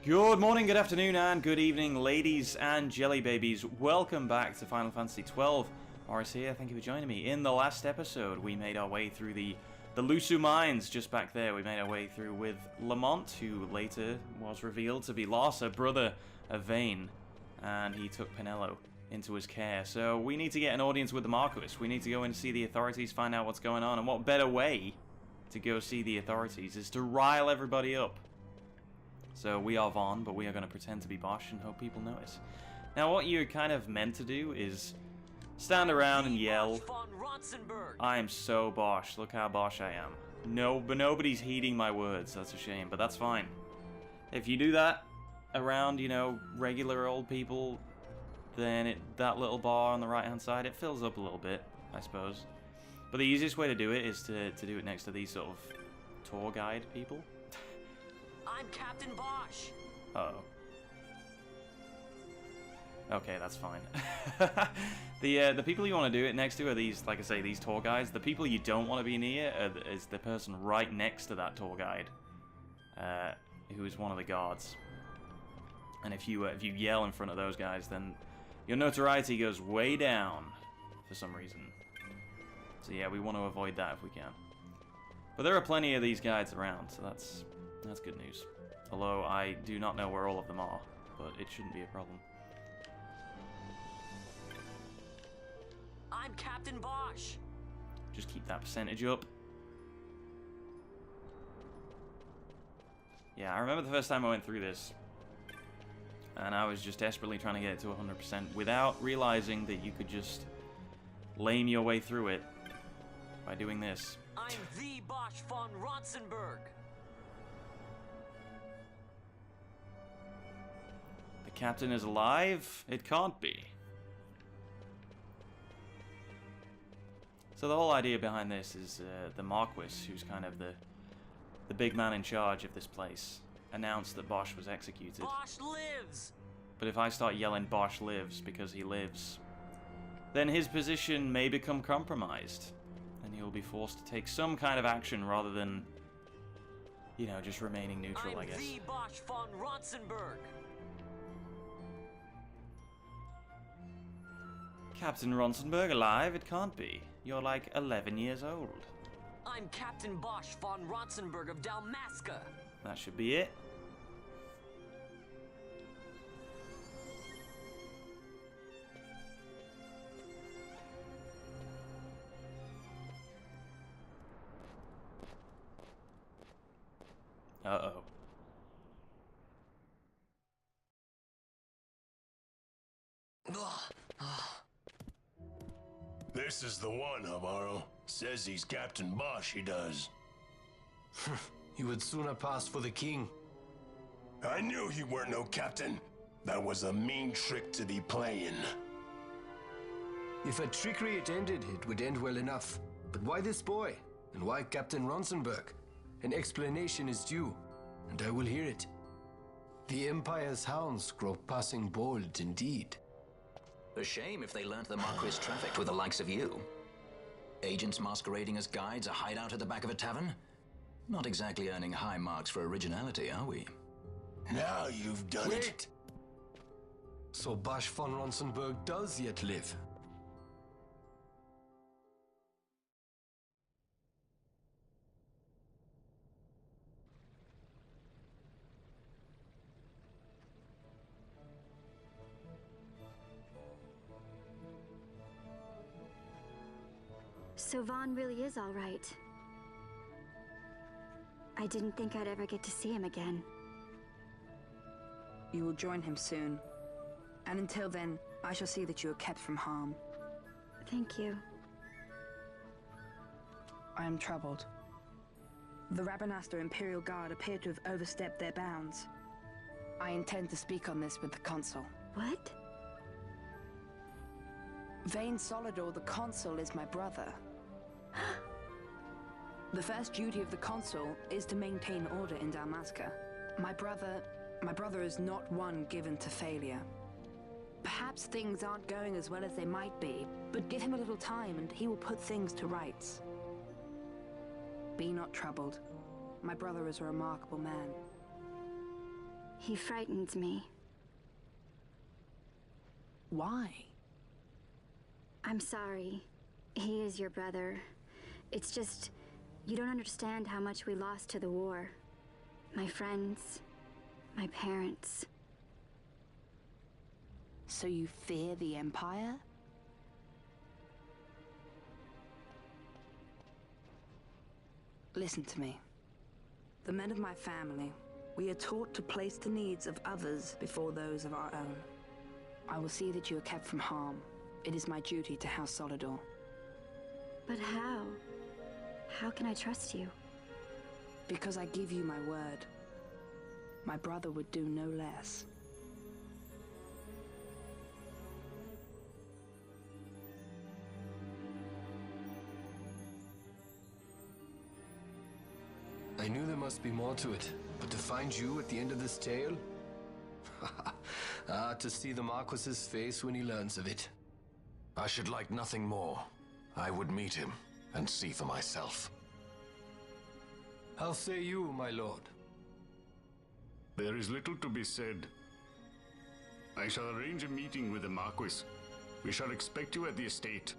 Good morning, good afternoon, and good evening, ladies and jelly babies. Welcome back to Final Fantasy XII. Morris here, thank you for joining me. In the last episode, we made our way through the Lusu Mines, just back there. We made our way through with Lamont, who later was revealed to be Larsa, brother of Vayne, and he took Penelo into his care. So we need to get an audience with the Marquis. We need to go and see the authorities, find out what's going on, and what better way to go see the authorities is to rile everybody up. So we are Vaughn, but we are going to pretend to be Bosch and hope people notice. Now what you're kind of meant to do is stand around and yell, I am so Bosch, look how Bosch I am. No, but nobody's heeding my words, that's a shame, but that's fine. If you do that around, you know, regular old people, then that little bar on the right hand side, it fills up a little bit, I suppose. But the easiest way to do it is to do it next to these sort of tour guide people. I'm Captain Bosch. Uh-oh. Okay, that's fine. The people you want to do it next to are these, like I say, these tour guides. The people you don't want to be near is the person right next to that tour guide, who is one of the guards. And if you yell in front of those guys, then your notoriety goes way down for some reason. So yeah, we want to avoid that if we can. But there are plenty of these guides around, so that's good news. Although I do not know where all of them are, but it shouldn't be a problem. I'm Captain Bosch. Just keep that percentage up. Yeah, I remember the first time I went through this, and I was just desperately trying to get it to 100% without realizing that you could just lame your way through it by doing this. I'm the Bosch von Ronsenberg. The captain is alive? It can't be. So the whole idea behind this is the Marquis, who's kind of the big man in charge of this place, announced that Bosch was executed. Bosch lives! But if I start yelling Bosch lives because he lives, then his position may become compromised, and he will be forced to take some kind of action rather than, you know, just remaining neutral, I guess. I'm the Bosch von Ronsenberg. Captain Ronsenberg alive? It can't be. You're like 11 years old. I'm Captain Bosch von Ronsenberg of Dalmasca. That should be it. Uh-oh. This is the one, Amaro. Says he's Captain Bosch, he does. You would sooner pass for the king. I knew he weren't no captain. That was a mean trick to be playing. If a trickery it ended, it would end well enough. But why this boy? And why Captain Ronsenberg? An explanation is due, and I will hear it. The Empire's hounds grow passing bold indeed. A shame if they learnt the Marquis trafficked with the likes of you. Agents masquerading as guides, a hideout at the back of a tavern? Not exactly earning high marks for originality, are we? Now you've done it. Wait! So Bosch von Ronsenberg does yet live. So Vaughn really is all right. I didn't think I'd ever get to see him again. You will join him soon. And until then, I shall see that you are kept from harm. Thank you. I am troubled. The Rabanastre Imperial Guard appear to have overstepped their bounds. I intend to speak on this with the Consul. What? Vayne Solidor, the Consul, is my brother. The first duty of the Consul is to maintain order in Dalmasca. My brother is not one given to failure. Perhaps things aren't going as well as they might be, but give him a little time and he will put things to rights. Be not troubled. My brother is a remarkable man. He frightens me. Why? I'm sorry. He is your brother. It's just, you don't understand how much we lost to the war. My friends, my parents. So you fear the Empire? Listen to me. The men of my family, we are taught to place the needs of others before those of our own. I will see that you are kept from harm. It is my duty to House Solidor. But how? How can I trust you? Because I give you my word. My brother would do no less. I knew there must be more to it, but to find you at the end of this tale? To see the Marquis's face when he learns of it. I should like nothing more. I would meet him and see for myself. How say you, my lord? There is little to be said. I shall arrange a meeting with the Marquis. We shall expect you at the estate.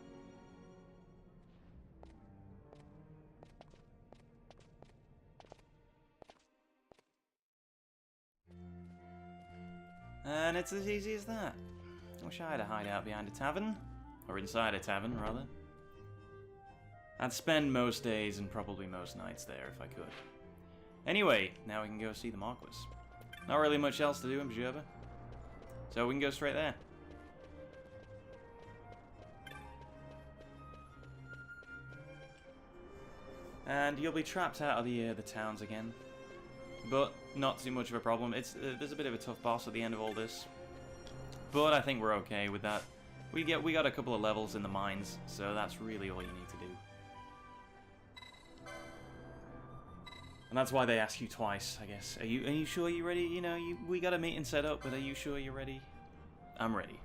And it's as easy as that. I wish I had a hideout behind a tavern. Or inside a tavern, rather. I'd spend most days and probably most nights there if I could. Anyway, now we can go see the Marquis. Not really much else to do in Bjerba, so we can go straight there. And you'll be trapped out of the towns again, but not too much of a problem. There's a bit of a tough boss at the end of all this, but I think we're okay with that. We got a couple of levels in the mines, so that's really all you need to do. And that's why they ask you twice, I guess. Are you sure you're ready? You know, we got a meeting set up, but are you sure you're ready? I'm ready.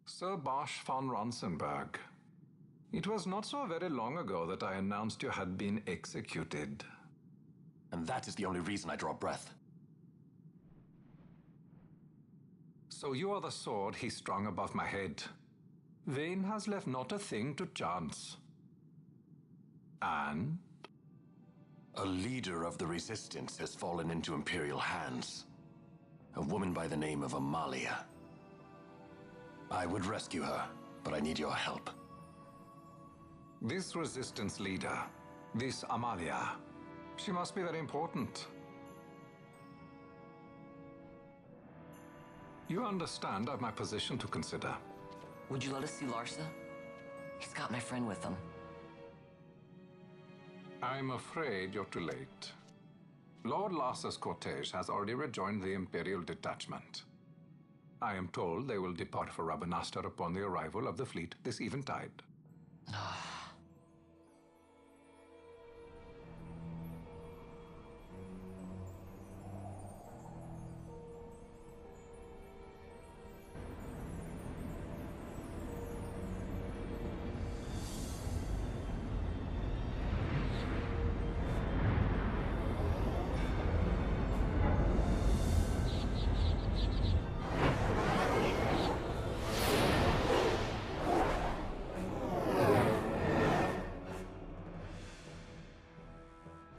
Sir Bosch von Ronsenberg. It was not so very long ago that I announced you had been executed. And that is the only reason I draw breath. So you are the sword he strung above my head. Vane has left not a thing to chance. And? A leader of the resistance has fallen into Imperial hands. A woman by the name of Amalia. I would rescue her, but I need your help. This resistance leader, this Amalia, she must be very important. You understand I've my position to consider. Would you let us see Larsa? He's got my friend with him. I'm afraid you're too late. Lord Larsa's cortege has already rejoined the Imperial detachment. I am told they will depart for Rabanastre upon the arrival of the fleet this eventide.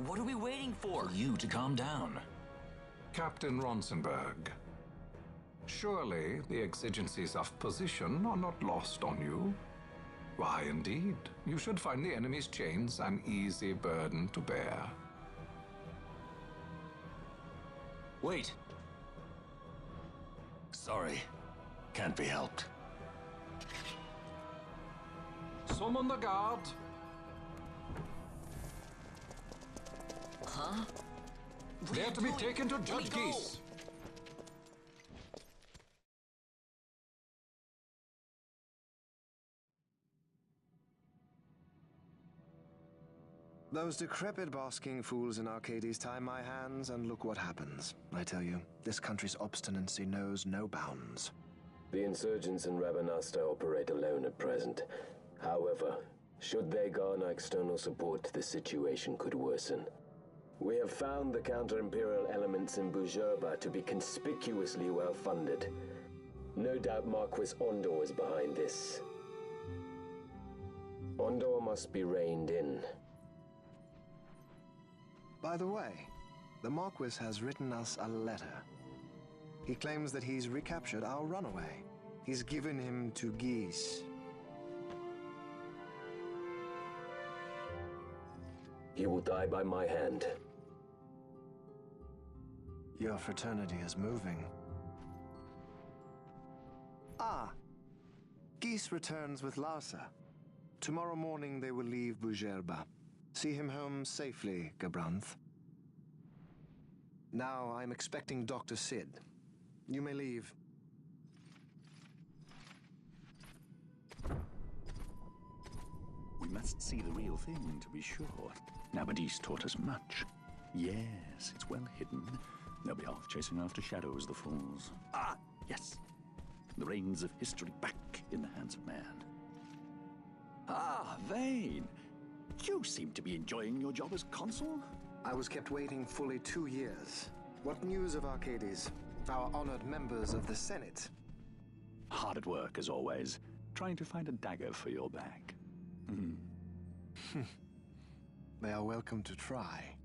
What are we waiting for? For you to calm down. Captain Ronsenberg, surely the exigencies of position are not lost on you. Why, indeed, you should find the enemy's chains an easy burden to bear. Wait. Sorry. Can't be helped. Summon the guard. Huh? They are to be taken to Judge Geese. Those decrepit basking fools in Arcades tie my hands, and look what happens. I tell you, this country's obstinacy knows no bounds. The insurgents in Rabanasta operate alone at present. However, should they garner external support, the situation could worsen. We have found the counter-imperial elements in Bujerba to be conspicuously well-funded. No doubt Marquis Ondor is behind this. Ondor must be reined in. By the way, the Marquis has written us a letter. He claims that he's recaptured our runaway. He's given him to Geese. He will die by my hand. Your fraternity is moving. Ah! Geese returns with Larsa. Tomorrow morning they will leave Bujerba. See him home safely, Gabranth. Now I'm expecting Dr. Sid. You may leave. We must see the real thing, to be sure. Nabadis taught us much. Yes, it's well hidden. They'll be off chasing after shadows, the fools. Ah, yes. The reins of history back in the hands of man. Ah, Vane. You seem to be enjoying your job as consul? I was kept waiting fully 2 years. What news of Arcades? Our honored members of the Senate? Hard at work, as always, trying to find a dagger for your back. They are welcome to try.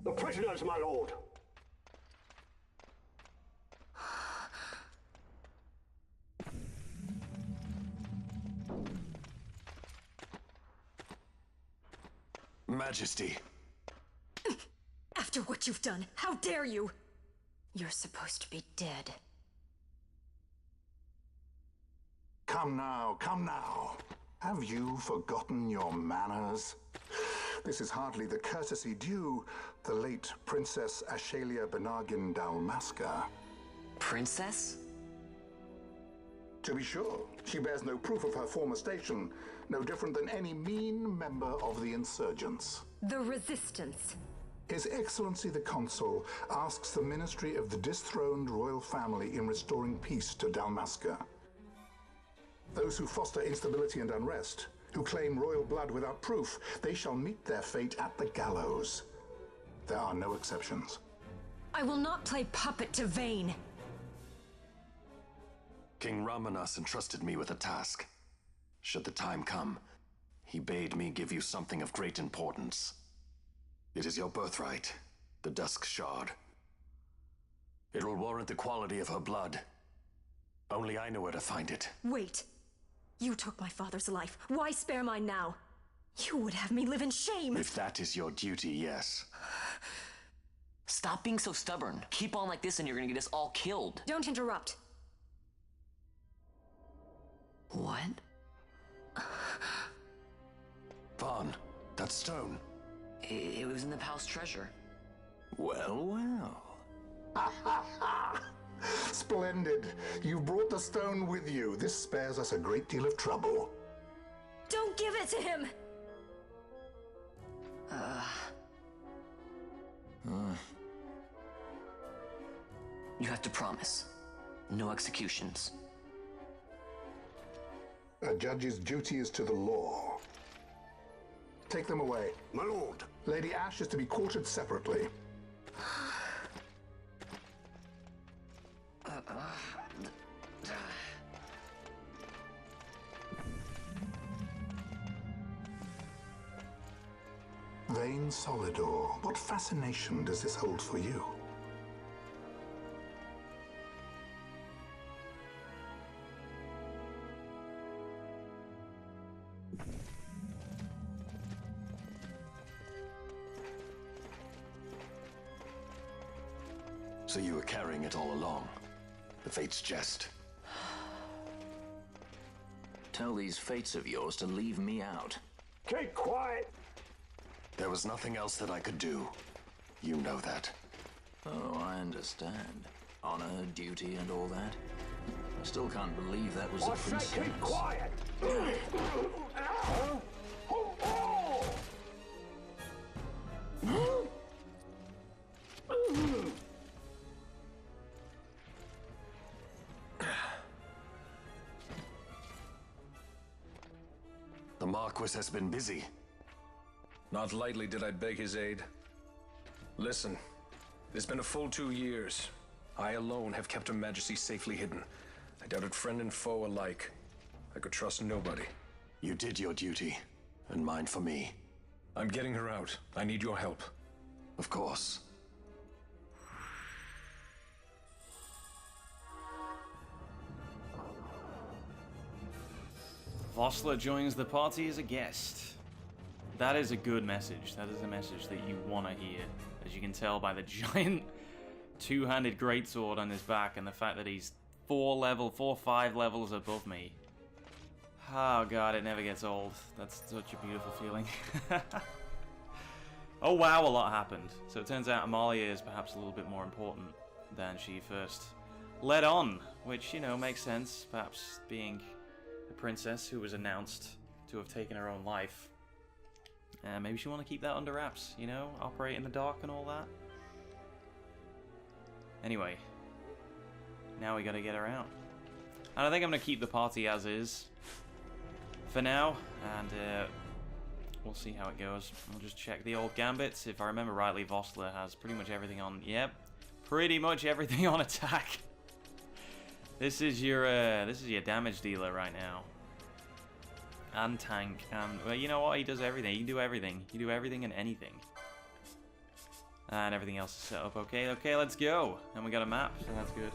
The prisoners, my lord! Majesty. After what you've done, how dare you? You're supposed to be dead. Come now, come now. Have you forgotten your manners? This is hardly the courtesy due the late Princess Ashalia Benargin Dalmasca. Princess? To be sure, she bears no proof of her former station, no different than any mean member of the insurgents. The Resistance. His Excellency the Consul asks the Ministry of the dethroned royal family in restoring peace to Dalmasca. Those who foster instability and unrest, who claim royal blood without proof, they shall meet their fate at the gallows. There are no exceptions. I will not play puppet to Vane. King Ramanas entrusted me with a task. Should the time come, he bade me give you something of great importance. It is your birthright, the Dusk Shard. It will warrant the quality of her blood. Only I know where to find it. Wait. You took my father's life. Why spare mine now? You would have me live in shame. If that is your duty, yes. Stop being so stubborn. Keep on like this and you're gonna get us all killed. Don't interrupt. What? Vaughn, that stone. It was in the palace treasure. Well, well. Splendid. You've brought the stone with you. This spares us a great deal of trouble. Don't give it to him! You have to promise. No executions. A judge's duty is to the law. Take them away. My lord. Lady Ash is to be quartered separately. Vain Solidor, what fascination does this hold for you? So you were carrying it all along? The Fate's jest? Tell these fates of yours to leave me out. Keep quiet! There was nothing else that I could do. You know that. Oh, I understand. Honor, duty, and all that. I still can't believe that was a princess. Keep quiet! The Marquis has been busy. Not lightly did I beg his aid. Listen, it's been a full 2 years. I alone have kept Her Majesty safely hidden. I doubted friend and foe alike. I could trust nobody. You did your duty, and mine for me. I'm getting her out. I need your help. Of course. Vossler joins the party as a guest. That is a good message. That is a message that you want to hear. As you can tell by the giant two-handed greatsword on his back and the fact that he's 5 levels above me. Oh god, it never gets old. That's such a beautiful feeling. Oh wow, a lot happened. So it turns out Amalia is perhaps a little bit more important than she first let on. Which, you know, makes sense. Perhaps being a princess who was announced to have taken her own life. Maybe she want to keep that under wraps, you know? Operate in the dark and all that. Anyway. Now we gotta get her out. And I think I'm gonna keep the party as is. For now. And we'll see how it goes. I'll just check the old gambits. If I remember rightly, Vossler has pretty much everything on... Yep. Pretty much everything on attack. This is your damage dealer right now. And tank, and well, you know what? He does everything. He can do everything. He can do everything and anything. And everything else is set up. Okay, let's go. And we got a map, so that's good.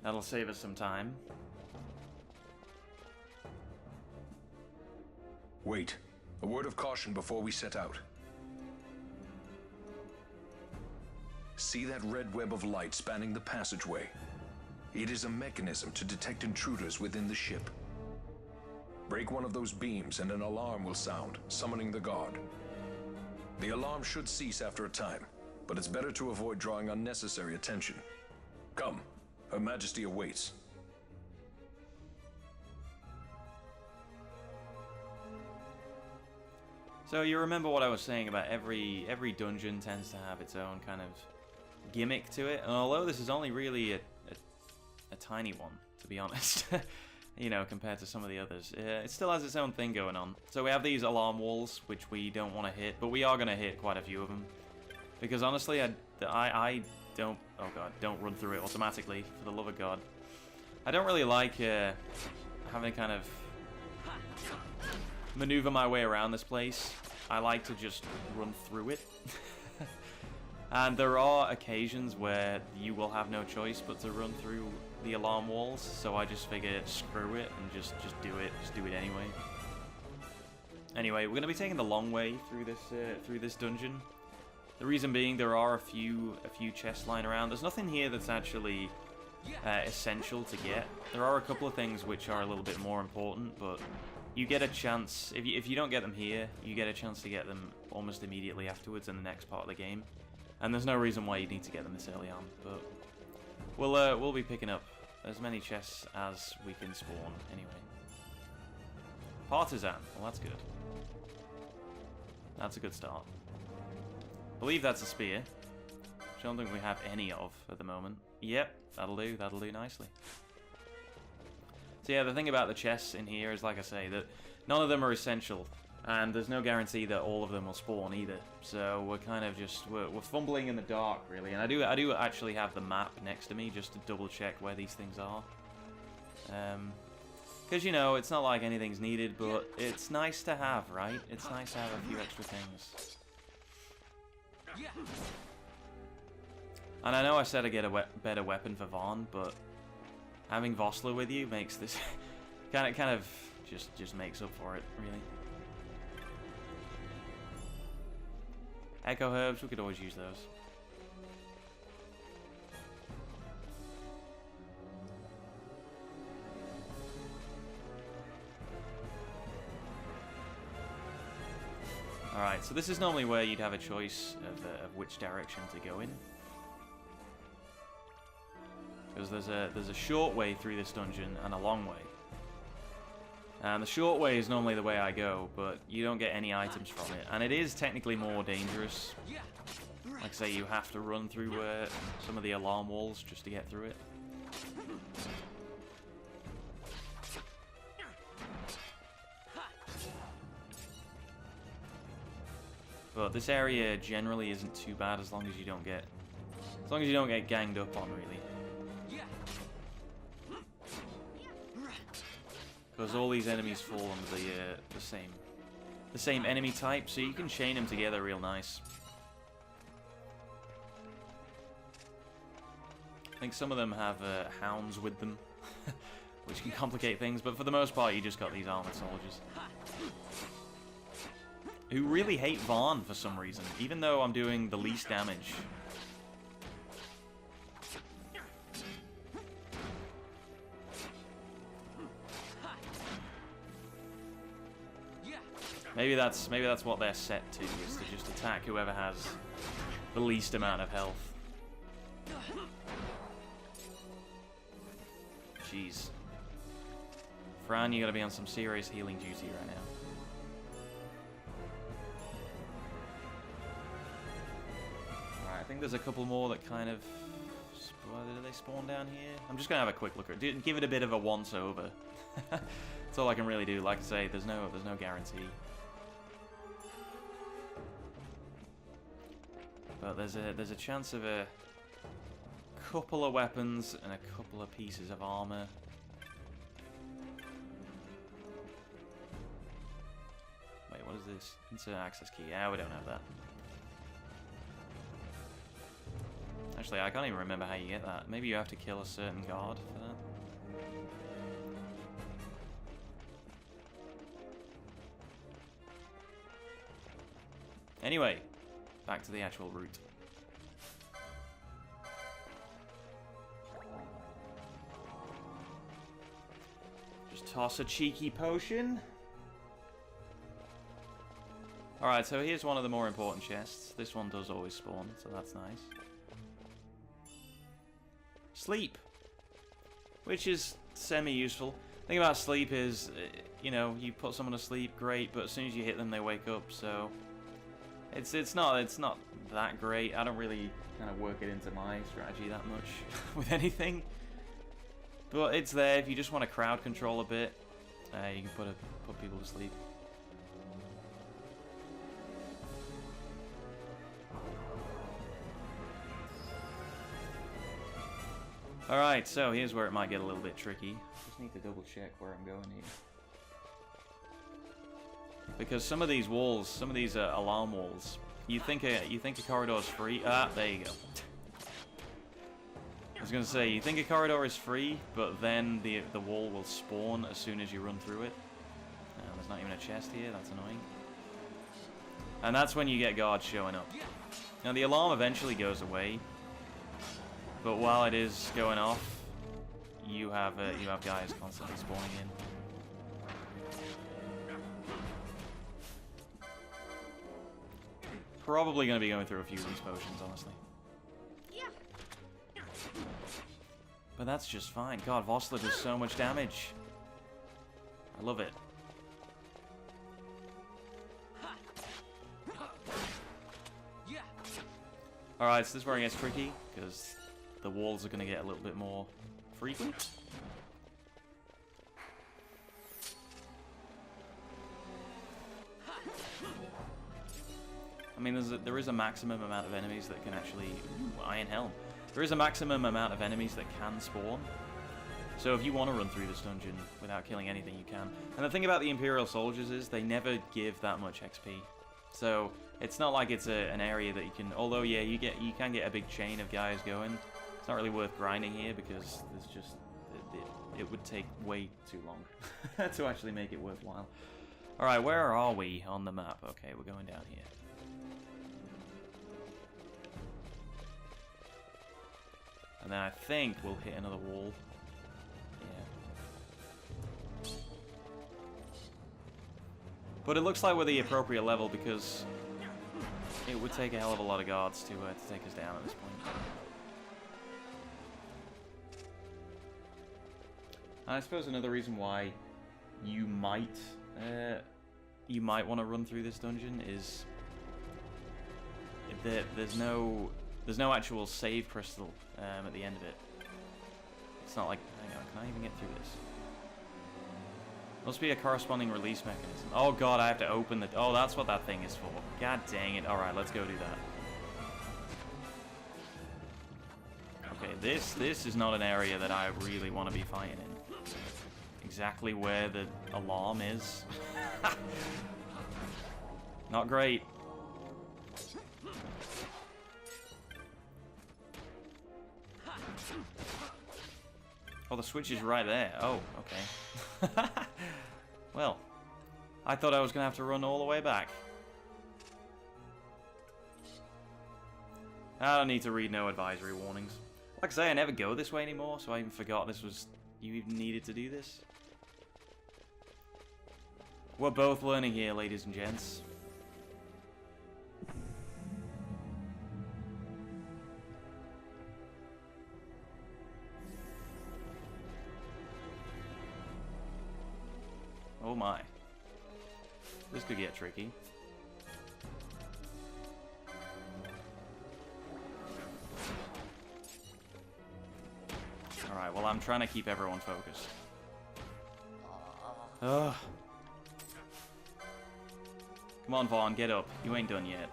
That'll save us some time. Wait. A word of caution before we set out. See that red web of light spanning the passageway? It is a mechanism to detect intruders within the ship. Break one of those beams and an alarm will sound, summoning the guard. The alarm should cease after a time, but it's better to avoid drawing unnecessary attention. Come, Her Majesty awaits. So you remember what I was saying about every dungeon tends to have its own kind of gimmick to it, and although this is only really a tiny one, to be honest, you know, compared to some of the others, it still has its own thing going on. So we have these alarm walls, which we don't want to hit, but we are going to hit quite a few of them, because honestly, I don't, oh god, don't run through it automatically, for the love of god. I don't really like having to kind of maneuver my way around this place. I like to just run through it. And there are occasions where you will have no choice but to run through the alarm walls, so I just figure screw it and just do it anyway. Anyway, we're gonna be taking the long way through this dungeon. The reason being, there are a few chests lying around. There's nothing here that's actually essential to get. There are a couple of things which are a little bit more important, but you get a chance, if you don't get them here, you get a chance to get them almost immediately afterwards in the next part of the game. And there's no reason why you need to get them this early on, but we'll be picking up as many chests as we can spawn anyway. Partisan, well that's good. That's a good start. I believe that's a spear, which I don't think we have any of at the moment. Yep, that'll do nicely. So yeah, the thing about the chests in here is, like I say, that none of them are essential, and there's no guarantee that all of them will spawn either. So we're kind of just we're fumbling in the dark, really. And I do actually have the map next to me just to double check where these things are. Because, you know, it's not like anything's needed, but it's nice to have, right? It's nice to have a few extra things. And I know I said I get a better weapon for Vaughn, but having Vossler with you makes this kind of just makes up for it, really. Echo herbs, we could always use those. Alright, so this is normally where you'd have a choice of which direction to go in. Because there's a short way through this dungeon and a long way. And the short way is normally the way I go, but you don't get any items from it. And it is technically more dangerous. Like I say, you have to run through some of the alarm walls just to get through it. But this area generally isn't too bad as long as you don't get ganged up on, really. Because all these enemies fall under the same enemy type, so you can chain them together real nice. I think some of them have hounds with them, which can complicate things, but for the most part you just got these armored soldiers. Who really hate Vaughn for some reason, even though I'm doing the least damage. Maybe that's what they're set to, is to just attack whoever has the least amount of health. Jeez. Fran, you gotta be on some serious healing duty right now. Alright, I think there's a couple more that kind of... Do they spawn down here? I'm just gonna have a quick look at it. Give it a bit of a once-over. That's all I can really do. Like I say, there's no guarantee. But there's a chance of a couple of weapons and a couple of pieces of armor. Wait, what is this? Insert access key. Yeah, we don't have that. Actually, I can't even remember how you get that. Maybe you have to kill a certain guard for that. Anyway, back to the actual route. Just toss a cheeky potion. Alright, so here's one of the more important chests. This one does always spawn, so that's nice. Sleep, which is semi-useful. The thing about sleep is, you know, you put someone to sleep, great, but as soon as you hit them, they wake up, so... It's not that great. I don't really kind of work it into my strategy that much with anything. But it's there if you just want to crowd control a bit. You can put people to sleep. Alright, so here's where it might get a little bit tricky. Just need to double check where I'm going here. Because some of these walls, some of these alarm walls, you think a corridor is free. Ah, there you go. I was gonna say, you think a corridor is free, but then the wall will spawn as soon as you run through it. There's not even a chest here. That's annoying. And that's when you get guards showing up. Now the alarm eventually goes away, but while it is going off, you have guys constantly spawning in. Probably going to be going through a few of these potions, honestly. But that's just fine. God, Vossler does so much damage. I love it. Alright, so this is where it gets tricky, because the walls are going to get a little bit more frequent. I mean, there is a maximum amount of enemies that can actually... Ooh, Iron Helm. There is a maximum amount of enemies that can spawn. So if you want to run through this dungeon without killing anything, you can. And the thing about the Imperial soldiers is they never give that much XP. So it's not like it's an area that you can... Although, yeah, you can get a big chain of guys going. It's not really worth grinding here because there's just... It would take way too long to actually make it worthwhile. Alright, where are we on the map? Okay, we're going down here. And then I think we'll hit another wall. Yeah. But it looks like we're the appropriate level because it would take a hell of a lot of guards to take us down at this point. And I suppose another reason why you might want to run through this dungeon is that there's no actual save crystal at the end of it. It's not like, hang on, can I even get through this? Must be a corresponding release mechanism. Oh god, I have to open the... Oh, that's what that thing is for. God dang it. Alright, let's go do that. Okay, this is not an area that I really want to be fighting in. Exactly where the alarm is. Not great. Oh, the switch is right there. Oh, okay. Well, I thought I was going to have to run all the way back. I don't need to read no advisory warnings. Like I say, I never go this way anymore, so I even forgot this was... You even needed to do this. We're both learning here, ladies and gents. Oh my. This could get tricky. Alright, well I'm trying to keep everyone focused. Ugh. Come on, Vaughn, get up. You ain't done yet.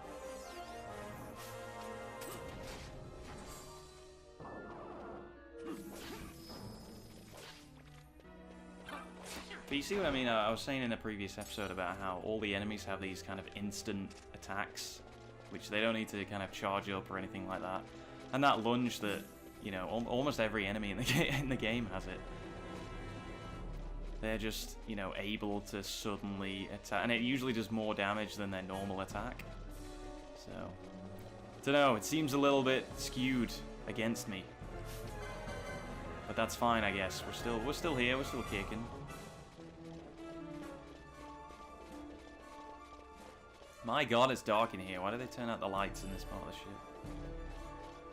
But you see what I mean? I was saying in a previous episode about how all the enemies have these kind of instant attacks, which they don't need to kind of charge up or anything like that. And that lunge that, you know, almost every enemy in the game has it. They're just, you know, able to suddenly attack, and it usually does more damage than their normal attack. So, don't know. It seems a little bit skewed against me, but that's fine, I guess. We're still here. We're still kicking. My god, it's dark in here. Why do they turn out the lights in this part of the ship?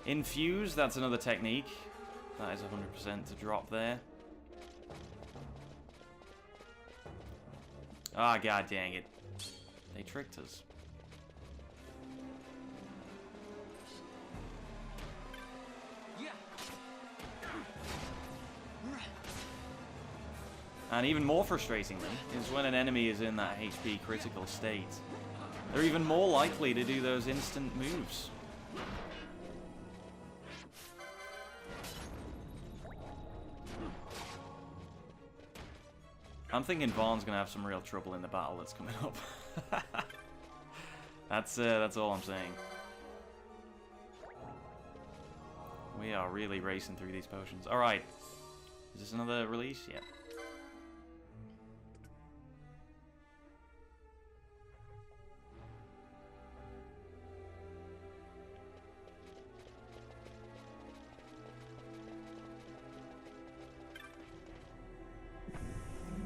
Infuse, that's another technique. That is 100% to drop there. Ah, god dang it. They tricked us. And even more frustratingly is when an enemy is in that HP critical state. They're even more likely to do those instant moves. I'm thinking Vaughn's gonna have some real trouble in the battle that's coming up. That's all I'm saying. We are really racing through these potions. Alright. Is this another release? Yeah.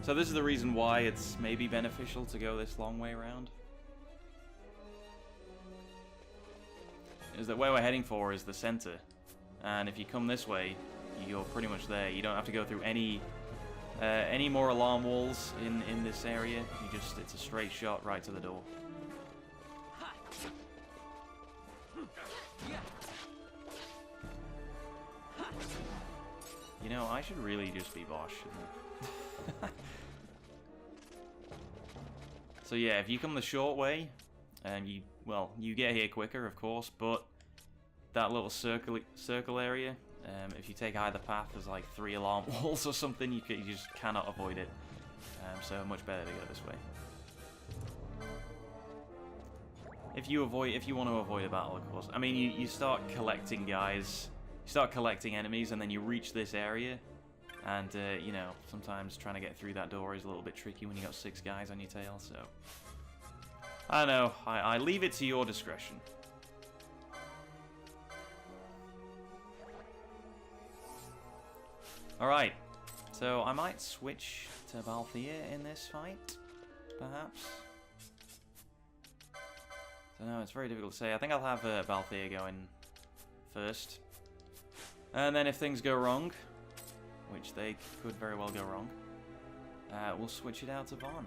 So this is the reason why it's maybe beneficial to go this long way around. Is that where we're heading for is the center. And if you come this way, you're pretty much there. You don't have to go through any more alarm walls in this area. It's a straight shot right to the door. know, I should really just be Bosch, shouldn't I? So yeah, if you come the short way, and you get here quicker, of course, but that little circle area, if you take either path, there's like 3 alarm walls or something, you just cannot avoid it. So much better to go this way. If you want to avoid a battle, of course. I mean, you start collecting guys, you start collecting enemies, and then you reach this area, and you know, sometimes trying to get through that door is a little bit tricky when you got 6 guys on your tail. So I don't know. I leave it to your discretion. Alright, so I might switch to Balthier in this fight, perhaps. I don't know, it's very difficult to say. I think I'll have Balthier going first. And then if things go wrong, which they could very well go wrong, we'll switch it out to Vaughn.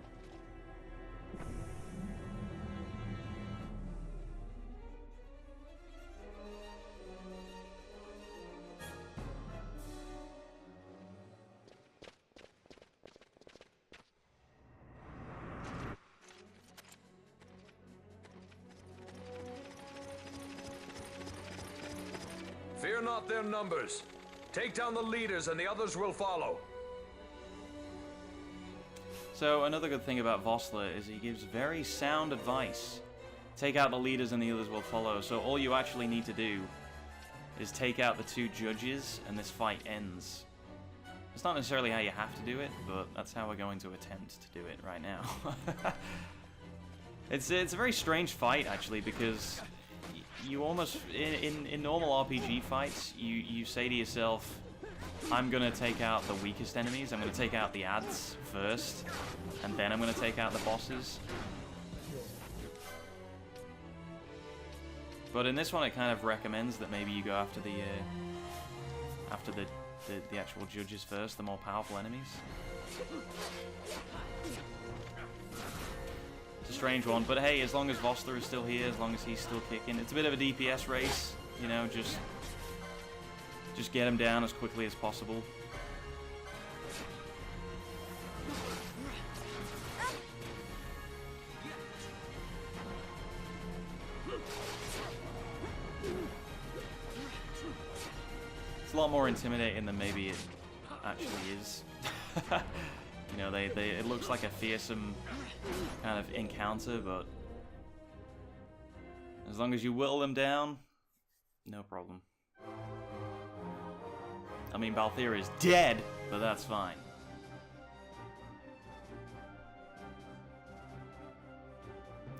Fear not their numbers. Take down the leaders and the others will follow. So another good thing about Vossler is he gives very sound advice. Take out the leaders and the others will follow. So all you actually need to do is take out the 2 judges and this fight ends. It's not necessarily how you have to do it, but that's how we're going to attempt to do it right now. It's a very strange fight actually, because you almost, in normal RPG fights, you say to yourself, I'm going to take out the weakest enemies, I'm going to take out the ads first, and then I'm going to take out the bosses. But in this one it kind of recommends that maybe you go after the actual judges first, the more powerful enemies. It's a strange one, but hey, as long as Vossler is still here, as long as he's still kicking, it's a bit of a DPS race, you know, just get him down as quickly as possible. It's a lot more intimidating than maybe it actually is. You know, it looks like a fearsome kind of encounter, but as long as you whittle them down, no problem. I mean, Balthier is dead, but that's fine.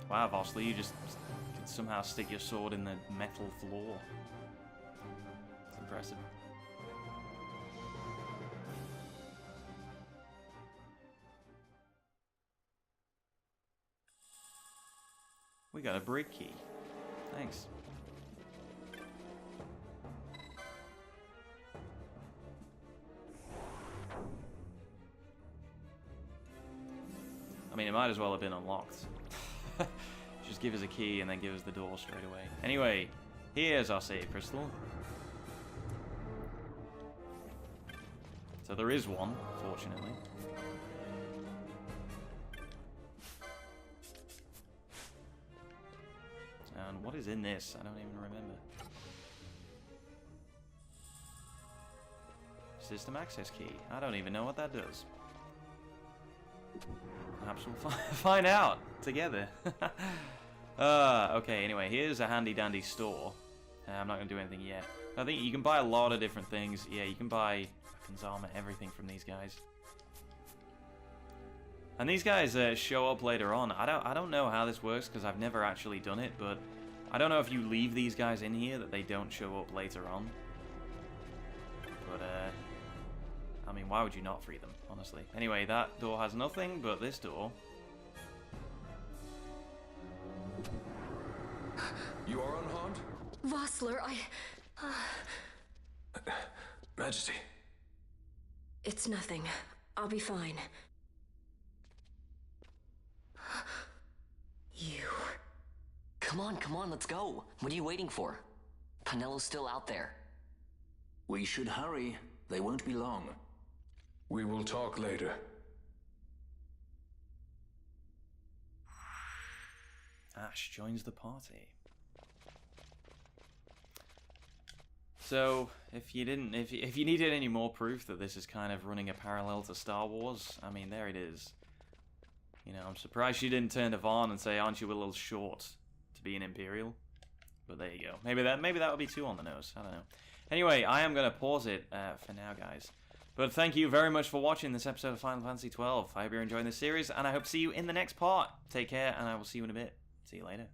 Wow, Vossler, you just can somehow stick your sword in the metal floor. It's impressive. We got a brig key. Thanks. I mean, it might as well have been unlocked. Just give us a key and then give us the door straight away. Anyway, here's our save crystal. So there is one, fortunately. And what is in this? I don't even remember. System access key. I don't even know what that does. Perhaps we'll find out together. Okay, anyway, here's a handy dandy store. I'm not going to do anything yet. I think you can buy a lot of different things. Yeah, you can buy weapons, armor, everything from these guys. And these guys show up later on. I don't know how this works because I've never actually done it, but I don't know if you leave these guys in here that they don't show up later on. But I mean, why would you not free them, honestly? Anyway, that door has nothing, but this door. You are unharmed? Vossler, Majesty. It's nothing. I'll be fine. You... Come on, let's go. What are you waiting for? Pinello's still out there. We should hurry. They won't be long. We will talk later. Ash joins the party. So, if you needed any more proof that this is kind of running a parallel to Star Wars, I mean, there it is. You know, I'm surprised she didn't turn to Vaughn and say, "Aren't you a little short to be an Imperial?" But there you go. Maybe that would be too on the nose. I don't know. Anyway, I am going to pause it for now, guys. But thank you very much for watching this episode of Final Fantasy XII. I hope you're enjoying this series, and I hope to see you in the next part. Take care, and I will see you in a bit. See you later.